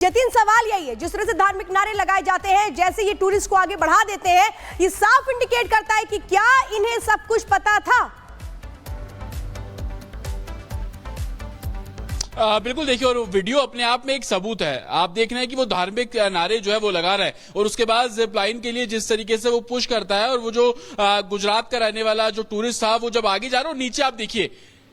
जतिन, सवाल यही है, जिस तरह से धार्मिक नारे लगाए जाते हैं, जैसे ये टूरिस्ट को आगे बढ़ा देते हैं, ये साफ इंडिकेट करता है कि क्या इन्हें सब कुछ पता था। बिल्कुल देखिए, और वीडियो अपने आप में एक सबूत है। आप देख रहे हैं कि वो धार्मिक नारे जो है वो लगा रहा है और उसके बाद जिप लाइन के लिए जिस तरीके से वो पुश करता है, और वो जो गुजरात का रहने वाला जो टूरिस्ट था वो जब आगे जा रहा है, और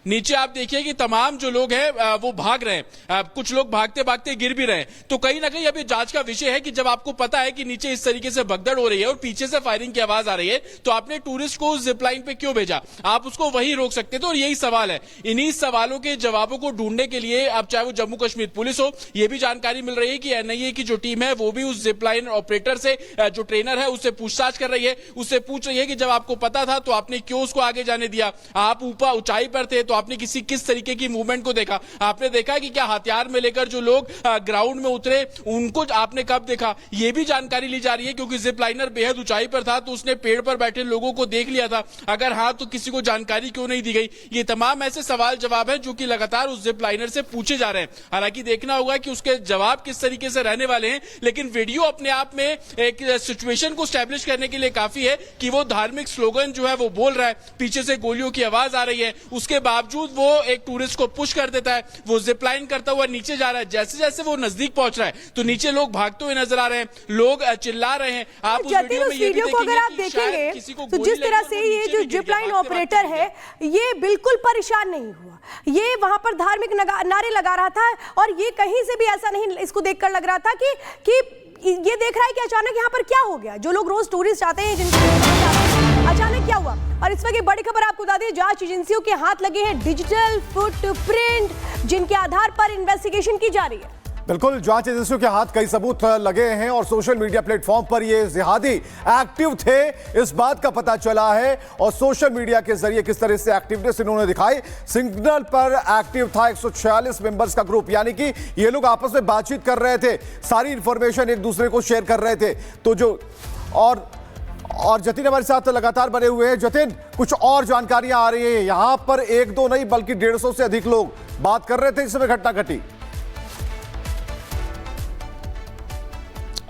नीचे आप देखिए कि तमाम जो लोग हैं वो भाग रहे हैं, कुछ लोग भागते भागते गिर भी रहे हैं। तो कहीं ना कहीं अभी जांच का विषय है कि जब आपको पता है कि नीचे इस तरीके से भगदड़ हो रही है और पीछे से फायरिंग की आवाज आ रही है, तो आपने टूरिस्ट को जिप लाइन पे क्यों भेजा? आप उसको वहीं रोक सकते थे। और यही सवाल है, इन्हीं सवालों के जवाबों को ढूंढने के लिए अब चाहे वो जम्मू कश्मीर पुलिस हो, ये भी जानकारी मिल रही है कि एनआईए की जो टीम है वो भी उस जिप लाइन ऑपरेटर से, जो ट्रेनर है, उससे पूछताछ कर रही है। उससे पूछ रही है कि जब आपको पता था तो आपने क्यों उसको आगे जाने दिया? आप ऊपर ऊंचाई पर थे तो आपने किस तरीके की मूवमेंट को देखा? आपने देखा कि क्या हथियार में लेकर जो लोग ग्राउंड में उतरे उनको आपने कब देखा? यह भी जानकारी ली जा रही है, क्योंकि जिप लाइनर बेहद ऊंचाई पर था तो उसने पेड़ पर बैठे लोगों को देख लिया था। अगर हाँ, तो किसी को जानकारी क्यों नहीं दी गई? ये तमाम ऐसे सवाल जवाब है जो कि लगातार उस जिप लाइनर से पूछे जा रहे हैं। हालांकि देखना होगा कि उसके जवाब किस तरीके से रहने वाले हैं, लेकिन वीडियो अपने आप में एक सिचुएशन को स्टैब्लिश करने के लिए काफी है कि वो धार्मिक स्लोगन जो है वो बोल रहा है, पीछे से गोलियों की आवाज आ रही है, उसके बावजूद वो एक टूरिस्ट को पुश कर देता है। वो जिप लाइन करता हुआ नीचे जा रहा है। जैसे जैसे वो नजदीक पहुंच रहा है तो नीचे लोग भागते हुए नजर आ रहे हैं, लोग चिल्ला रहे हैं। आप उस वीडियो को अगर आप देखेंगे तो जिस तरह से ये जो जिप लाइन ऑपरेटर है ये बिल्कुल परेशान नहीं हुआ, ये वहां पर धार्मिक नारे लगा रहा था और ये कहीं से भी ऐसा नहीं इसको देखकर लग रहा था कि ये देख रहा है कि अचानक यहाँ पर क्या हो गया। जो लोग रोज टूरिस्ट आते हैं, जिनके अचानक क्या हुआ। और इस वक्त बड़ी खबर आपको बता दें, जांच एजेंसियों के हाथ लगे हैं डिजिटल फुटप्रिंट, जिनके आधार पर इन्वेस्टिगेशन की जा रही है। बिल्कुल, जांच एजेंसियों के हाथ कई सबूत लगे हैं और सोशल मीडिया प्लेटफॉर्म पर ये जिहादी एक्टिव थे, इस बात का पता चला है। और सोशल मीडिया के जरिए किस तरह से एक्टिवनेस इन्होंने दिखाई। सिग्नल पर एक्टिव था 146 मेंबर्स का ग्रुप, यानी कि ये लोग आपस में बातचीत कर रहे थे, सारी इंफॉर्मेशन एक दूसरे को शेयर कर रहे थे। तो जो और जतिन हमारे साथ लगातार बने हुए हैं। जतिन, कुछ और जानकारियां आ रही है, यहां पर एक दो नहीं बल्कि 150 से अधिक लोग बात कर रहे थे इस समय घटना घटी।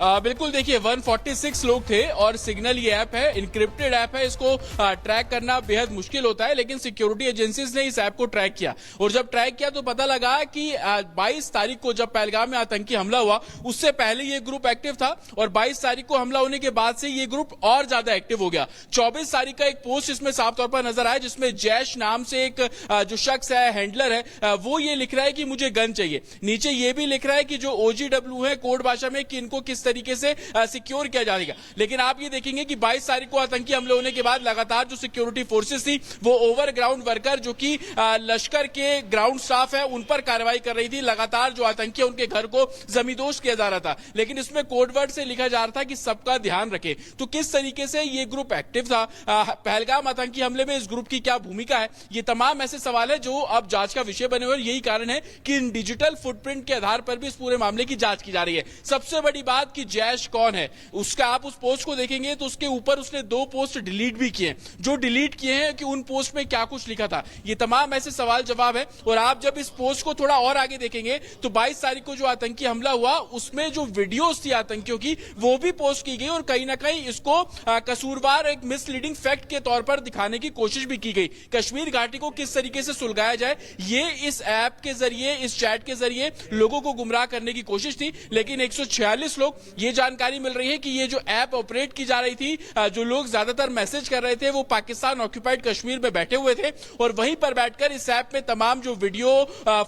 बिल्कुल देखिए, 146 लोग थे और सिग्नल ये ऐप है, इनक्रिप्टेड ऐप है, इसको ट्रैक करना बेहद मुश्किल होता है, लेकिन सिक्योरिटी एजेंसीज ने इस ऐप को ट्रैक किया। और जब ट्रैक किया तो पता लगा कि 22 तारीख को जब पहलगाम में आतंकी हमला हुआ उससे पहले ये ग्रुप एक्टिव था, और 22 तारीख को हमला होने के बाद से ये ग्रुप और ज्यादा एक्टिव हो गया। 24 तारीख का एक पोस्ट इसमें साफ तौर पर नजर आया, जिसमें जैश नाम से एक जो शख्स है, हैंडलर है, वो ये लिख रहा है कि मुझे गन चाहिए। नीचे ये भी लिख रहा है कि जो OGW है कोड भाषा में, कि इनको किस तरीके से सिक्योर किया जाएगा। लेकिन आप ये देखेंगे कि 22 तारीख को आतंकी हमले होने के बाद लगातार जो सिक्योरिटी फोर्सेस थी वो ओवरग्राउंड वर्कर, जो कि लश्कर के ग्राउंड स्टाफ है, उन पर कार्रवाई कर रही थी। लगातार जो आतंकी उनके घर को जमींदोज किया जा रहा था, लेकिन इसमें कोडवर्ड से लिखा जा रहा था कि सबका ध्यान रखें। तो किस तरीके से ये ग्रुप एक्टिव था, पहलगाम आतंकी हमले में इस ग्रुप की क्या भूमिका है, ये तमाम ऐसे सवाल है जो अब जांच का विषय बने हुए। और यही कारण है कि इन डिजिटल फुटप्रिंट के आधार पर भी इस पूरे मामले की जांच की जा रही है। सबसे बड़ी बात कि जैश कौन है, उसका आप उस पोस्ट को देखेंगे तो उसके ऊपर उसने 2 पोस्ट डिलीट भी किए। जो डिलीट किए हैं कि उन पोस्ट में क्या कुछ लिखा था, ये तमाम ऐसे सवाल जवाब है। और आप जब इस पोस्ट को थोड़ा और आगे देखेंगे तो 22 तारीख को जो आतंकी हमला हुआ उसमें जो वीडियोस थी आतंकियों की वो भी पोस्ट की गई, और कहीं ना कहीं इसको कसूरवार एक मिसलीडिंग फैक्ट के तौर पर दिखाने की कोशिश भी की गई। कश्मीर घाटी को किस तरीके से सुलगाया जाए, ये इस ऐप के जरिए, इस चैट के जरिए लोगों को गुमराह करने की कोशिश थी। लेकिन 146 लोग, ये जानकारी मिल रही है कि ये जो ऐप ऑपरेट की जा रही थी, जो लोग ज्यादातर मैसेज कर रहे थे वो पाकिस्तान ऑक्यूपाइड कश्मीर में बैठे हुए थे, और वहीं पर बैठकर इस ऐप में तमाम जो वीडियो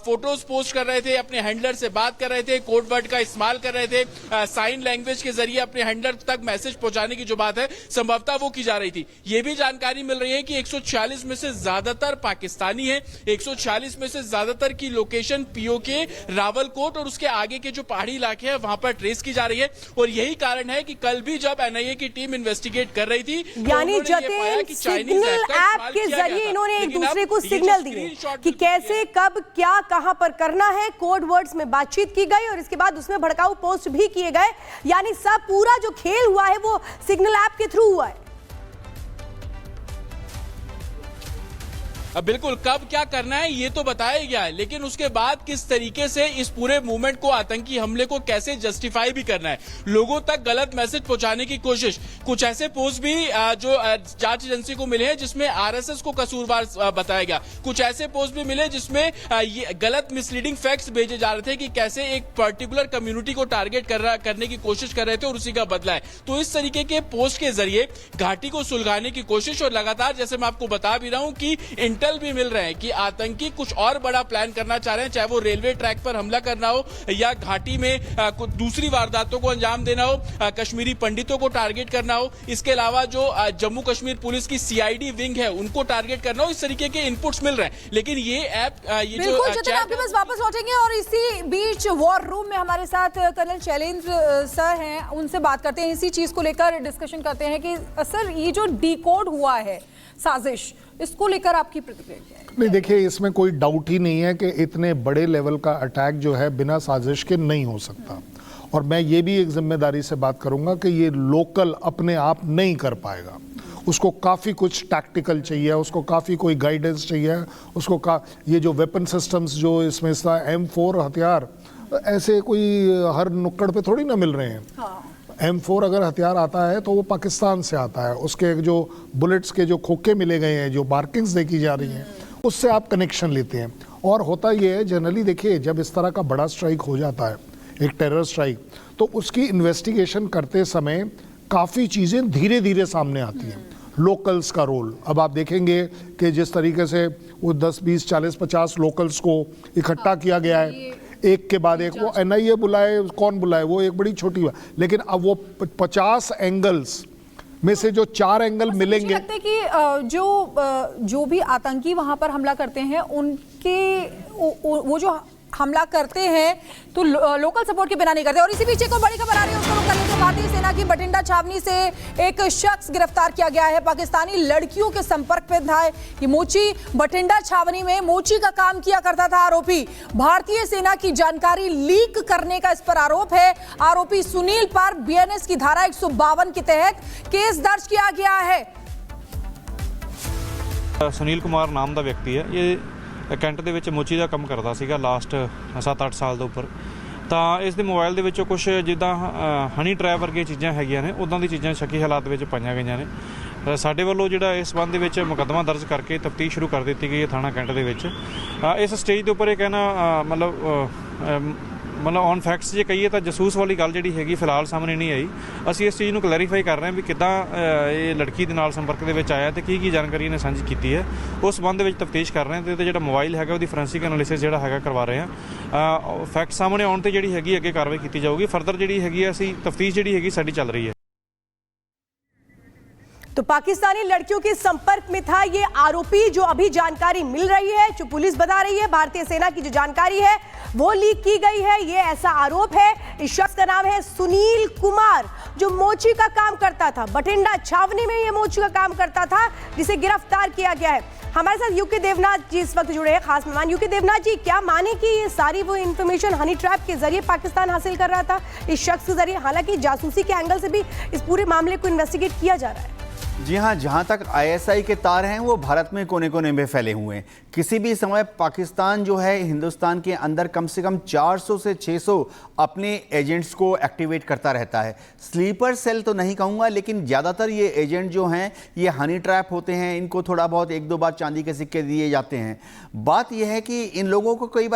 फोटोज पोस्ट कर रहे थे, अपने हैंडलर से बात कर रहे थे, कोड वर्ड का इस्तेमाल कर रहे थे, साइन लैंग्वेज के जरिए अपने हैंडलर तक मैसेज पहुंचाने की जो बात है संभवतः वो की जा रही थी। ये भी जानकारी मिल रही है कि 146 में से ज्यादातर पाकिस्तानी है, 146 में से ज्यादातर की लोकेशन POK रावलकोट और उसके आगे के जो पहाड़ी इलाके हैं वहां पर ट्रेस की जा रही है। और यही कारण है कि कल भी जब एनआईए की टीम इन्वेस्टिगेट कर रही थी, यानी जतिन, सिग्नल ऐप के जरिए इन्होंने एक दूसरे को सिग्नल दिए कि कैसे, कब, क्या, कहां पर करना है। कोड वर्ड्स में बातचीत की गई और इसके बाद उसमें भड़काऊ पोस्ट भी किए गए। यानी सब पूरा जो खेल हुआ है वो सिग्नल ऐप के थ्रू हुआ है। बिल्कुल, कब क्या करना है ये तो बताया गया है, लेकिन उसके बाद किस तरीके से इस पूरे मूवमेंट को, आतंकी हमले को कैसे जस्टिफाई भी करना है, लोगों तक गलत मैसेज पहुंचाने की कोशिश। कुछ ऐसे पोस्ट भी जो जांच एजेंसी को मिले हैं जिसमें आरएसएस को कसूरवार बताया गया। कुछ ऐसे पोस्ट भी मिले जिसमें ये गलत मिसलीडिंग फैक्ट्स भेजे जा रहे थे कि कैसे एक पर्टिकुलर कम्युनिटी को टारगेट करने की कोशिश कर रहे थे और उसी का बदला है। तो इस तरीके के पोस्ट के जरिए घाटी को सुलझाने की कोशिश, और लगातार जैसे मैं आपको बता भी रहा हूं कि इंटेल भी मिल रहे हैं कि आतंकी कुछ और बड़ा प्लान करना चाह रहे हैं, चाहे वो रेलवे ट्रैक पर हमला करना हो या घाटी में कुछ दूसरी वारदातों को अंजाम देना हो, कश्मीरी पंडितों को टारगेट करना हो, इसके अलावा जो जम्मू कश्मीर पुलिस की सीआईडी विंग है उनको टारगेट करना हो। इस तरीके के इनपुट्स मिल रहे हैं, लेकिन ये ऐप बिल्कुल जतिन आपके पास वापस लौटेंगे और इसी बीच वॉर रूम में हमारे साथ कर्नल शैलेंद्र सर हैं, उनसे बात करते हैं, इसी चीज को लेकर डिस्कशन करते हैं कि सर ये जो डिकोड हुआ है साजिश, इसको लेकर आपकी प्रतिक्रिया क्या है? नहीं देखिए, इसमें कोई डाउट ही नहीं है कि इतने बड़े लेवल का अटैक जो है बिना साजिश के नहीं हो सकता। और मैं ये भी एक जिम्मेदारी से बात करूंगा कि ये लोकल अपने आप नहीं कर पाएगा, उसको काफ़ी कुछ टैक्टिकल चाहिए, उसको काफ़ी कोई गाइडेंस चाहिए, उसको ये जो वेपन सिस्टम्स जो इसमें M4 हथियार ऐसे कोई हर नुक्कड़ पे थोड़ी ना मिल रहे हैं। हाँ। M4 अगर हथियार आता है तो वो पाकिस्तान से आता है, उसके जो बुलेट्स के जो खोखे मिले गए हैं, जो मार्किंग्स देखी जा रही हैं, उससे आप कनेक्शन लेते हैं। और होता ये है जनरली, देखिए जब इस तरह का बड़ा स्ट्राइक हो जाता है, एक टेरर स्ट्राइक, तो उसकी इन्वेस्टिगेशन करते समय काफ़ी चीज़ें धीरे धीरे सामने आती हैं। लोकल्स का रोल, अब आप देखेंगे कि जिस तरीके से वो 10, 20, 40, 50 लोकल्स को इकट्ठा किया गया है, एक के बाद एक, वो NIA बुलाए, कौन बुलाए, वो एक बड़ी छोटी बात, लेकिन अब वो 50 एंगल्स में से जो 4 एंगल मिलेंगे। लगता है कि जो भी आतंकी वहां पर हमला करते हैं उनके वो जो हमला करते हैं तो लोकल सपोर्ट के बिना नहीं करते। और इसी बीच एक और बड़ी खबर आ रही है, उसको कर लेते हैं। भारतीय सेना की बठिंडा छावनी से एक शख्स गिरफ्तार किया गया है, पाकिस्तानी लड़कियों के संपर्क में था। ये मोची बठिंडा छावनी में मोची का काम किया करता था आरोपी। भारतीय सेना की जानकारी लीक करने का इस पर आरोप है। आरोपी सुनील पर BNS की धारा 152 के तहत केस दर्ज किया गया है। ਸੁਨੀਲ ਕੁਮਾਰ ਨਾਮ ਦਾ ਵਿਅਕਤੀ ਹੈ, ਇਹ ਕੈਂਟ ਦੇ ਵਿੱਚ ਮੋਚੀ ਦਾ ਕੰਮ ਕਰਦਾ ਸੀਗਾ ਲਾਸਟ 7-8 ਸਾਲ ਦੇ ਉੱਪਰ। ਤਾਂ ਇਸ ਦੇ ਮੋਬਾਈਲ ਦੇ ਵਿੱਚੋਂ ਕੁਝ ਜਿੱਦਾਂ ਹਨੀ ਟਰੈਪ ਵਰਗੀਆਂ ਚੀਜ਼ਾਂ ਹੈਗੀਆਂ ਨੇ, ਉੱਦਾਂ ਦੀ ਚੀਜ਼ਾਂ ਸ਼ੱਕੀ ਹਾਲਾਤ ਵਿੱਚ ਪਾਈਆਂ ਗਈਆਂ ਨੇ। ਸਾਡੇ ਵੱਲੋਂ ਜਿਹੜਾ ਇਸ ਸੰਬੰਧ ਦੇ ਵਿੱਚ ਮੁਕੱਦਮਾ ਦਰਜ ਕਰਕੇ ਤਫਤੀਸ਼ ਸ਼ੁਰੂ ਕਰ ਦਿੱਤੀ ਗਈ ਹੈ ਥਾਣਾ ਕੈਂਟ ਦੇ ਵਿੱਚ। ਇਸ ਸਟੇਜ ਦੇ ਉੱਪਰ ਇਹ ਕਹਿਣਾ ਮਤਲਬ ਔਨ ਫੈਕਟਸ ਜੇ ਕਹੀਏ ਤਾਂ ਜਸੂਸ ਵਾਲੀ ਗੱਲ ਜਿਹੜੀ ਹੈਗੀ ਫਿਲਹਾਲ ਸਾਹਮਣੇ ਨਹੀਂ ਆਈ। ਅਸੀਂ ਇਸ ਚੀਜ਼ ਨੂੰ ਕਲੈਰੀਫਾਈ ਕਰ ਰਹੇ ਹਾਂ ਵੀ ਕਿੱਦਾਂ ਇਹ ਲੜਕੀ ਦੇ ਨਾਲ ਸੰਪਰਕ ਦੇ ਵਿੱਚ ਆਇਆ ਤੇ ਕੀ ਜਾਣਕਾਰੀ ਇਹਨੇ ਸਾਂਝੀ ਕੀਤੀ ਹੈ, ਉਸ ਸੰਬੰਧ ਦੇ ਵਿੱਚ ਤਫਤੀਸ਼ ਕਰ ਰਹੇ ਹਾਂ। ਤੇ ਜਿਹੜਾ ਮੋਬਾਈਲ ਹੈਗਾ ਉਹਦੀ ਫੋਰੈਂਸਿਕ ਐਨਾਲਿਸਿਸ ਜਿਹੜਾ ਹੈਗਾ ਕਰਵਾ ਰਹੇ ਹਾਂ। ਫੈਕਟ ਸਾਹਮਣੇ ਆਉਣ ਤੇ ਜਿਹੜੀ ਹੈਗੀ ਅੱਗੇ ਕਾਰਵਾਈ ਕੀਤੀ ਜਾਊਗੀ। ਫਰਦਰ ਜਿਹੜੀ ਹੈਗੀ ਅਸੀਂ ਤਫਤੀਸ਼ ਜਿਹੜੀ ਹੈਗੀ ਸਾਡੀ ਚੱਲ ਰਹੀ ਹੈ। तो पाकिस्तानी लड़कियों के संपर्क में था ये आरोपी, जो अभी जानकारी मिल रही है, जो पुलिस बता रही है, भारतीय सेना की जो जानकारी है वो लीक की गई है, ये ऐसा आरोप है। इस शख्स का नाम है सुनील कुमार, जो मोची का काम करता था, बठिंडा छावनी में ये मोची का काम करता था, जिसे गिरफ्तार किया गया है। हमारे साथ यूके देवनाथ जी इस वक्त जुड़े हैं, खास मेहमान। यूके देवनाथ जी, क्या माने कि ये सारी वो इंफॉर्मेशन हनी ट्रैप के जरिए पाकिस्तान हासिल कर रहा था इस शख्स के जरिए? हालांकि जासूसी के एंगल से भी इस पूरे मामले को इन्वेस्टिगेट किया जा रहा है। जी हाँ, जहाँ तक ISI के तार हैं वो भारत में कोने कोने में फैले हुए हैं। किसी भी समय पाकिस्तान जो है हिंदुस्तान के अंदर कम से कम 400 से 600 अपने एजेंट्स को एक्टिवेट करता रहता है। स्लीपर सेल तो नहीं कहूँगा, लेकिन ज़्यादातर ये एजेंट जो हैं ये हनी ट्रैप होते हैं। इनको थोड़ा बहुत 1-2 बार चांदी के सिक्के दिए जाते हैं। बात यह है कि इन लोगों को कई बार